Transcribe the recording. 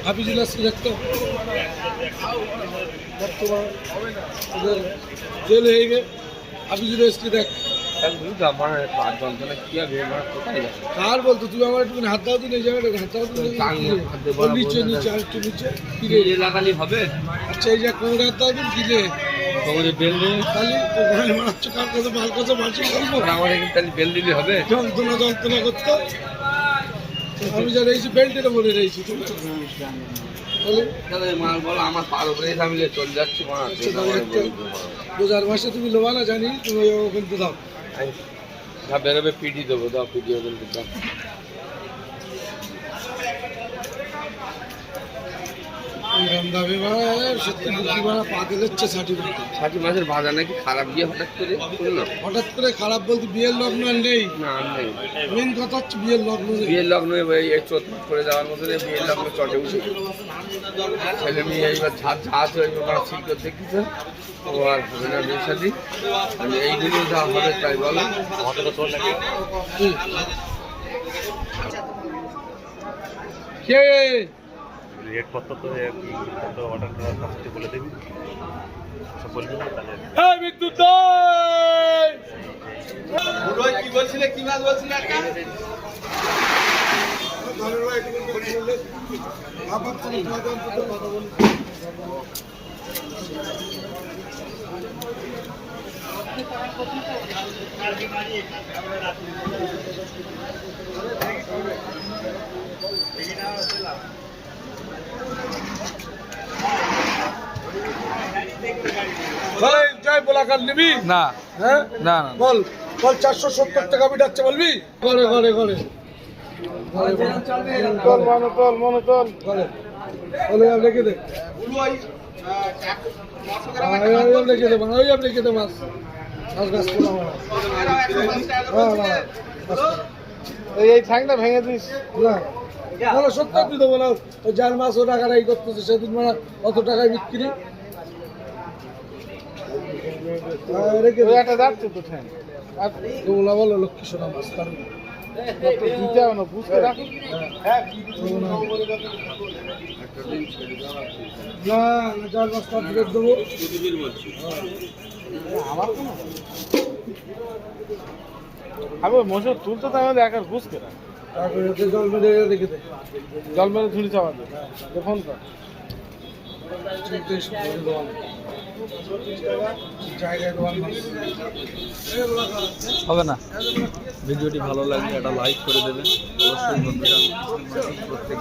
হাফিজুল আসকে দেখতো বর্তমান ওদের জেল হয়ে গে হাফিজুল আসকে দেখ কার বলতো তুই আমার একটু হাত দাও দিন এই জায়গাটা হাত দাও দিন নিচে নিচে আর একটু নিচে কিরে লাগালি হবে। আচ্ছা এই যে কোমরে হাত দাও দিন কিরে তোমাদের বেল দিয়ে খালি তো ঘরে মারছো কার কাছে মাল কাছে মারছি বলবো আমার এখানে তাহলে বেল দিলে হবে। যন্ত্রণা করতো আমি যা রয়েছি বেল্টের বলে রয়েছি মাল বলো আমার পার উপরে আমি চলে যাচ্ছি রোজার মাসে তুমি লোবা না জানি তুমি কিন্তু দাও বেরোবে পিটি দেবো দাও পিটি ওখান দাও। রামদাবে সত্যি বুদ্ধি ভাড়া পা দিচ্ছে 60 মাসের ভাজা নাকি খারাপ গিয়ে হঠাৎ করে খারাপ বলতে বিয়ের লগ্ন আর নেই না নেই। মেন কথা হচ্ছে বিয়ের লগ্ন বিয়ের লগ্ন চোট করে যাওয়ার মতো বিয়ের লগ্ন চটে উঠে ছেলে মেয়ে এইবার ঝাঁজ হয়ে ঠিক করতে দেখতেছে ও আর হবে না বিয়ের সাথে এইগুলো যা হবে তাই বলো আমাদের তো চল লাগে কে রেট কত তো কত অর্ডার করার ফার্স্টে বলে দিবি সব বলবি তাহলে এই বিদ্যুৎ বুড়োই কি বলছিলে কি মাছ বলছিলে একটা জয় বলাকার নিবি না হ্যাঁ না না বল বল 470 টাকা বিটাচ্ছে বলবি করে করে করে লিখে দে লিখে দে লিখে দে মাছ এই ঠ্যাংটা ভেঙে দিস না তাহলে সত্যি তুই দেবো না ওই যার মাছ ও টাকাটা এই করতেছে সেদিন মানে অত টাকায় বিক্রি রেখে ওই একটা যাচ্ছে তো ঠ্যাং তোমরা বলো লক্ষ্মী সোনা মাছ কারণ দিতে হবে না বুঝতে রাখো না যার মাছ তার ফেরত দেবো আমার কোনো আমি মশুর তুলতে তো আমাদের একার বুঝতে না তারপরে জল মেরে রেখে দে জল মেরে ঝুড়ি চাপাতে ফোন কর জায়গায় দোকান হবে না। ভিডিওটি ভালো লাগলে একটা লাইক করে দেবেন অবশ্যই বন্ধুরা প্রত্যেক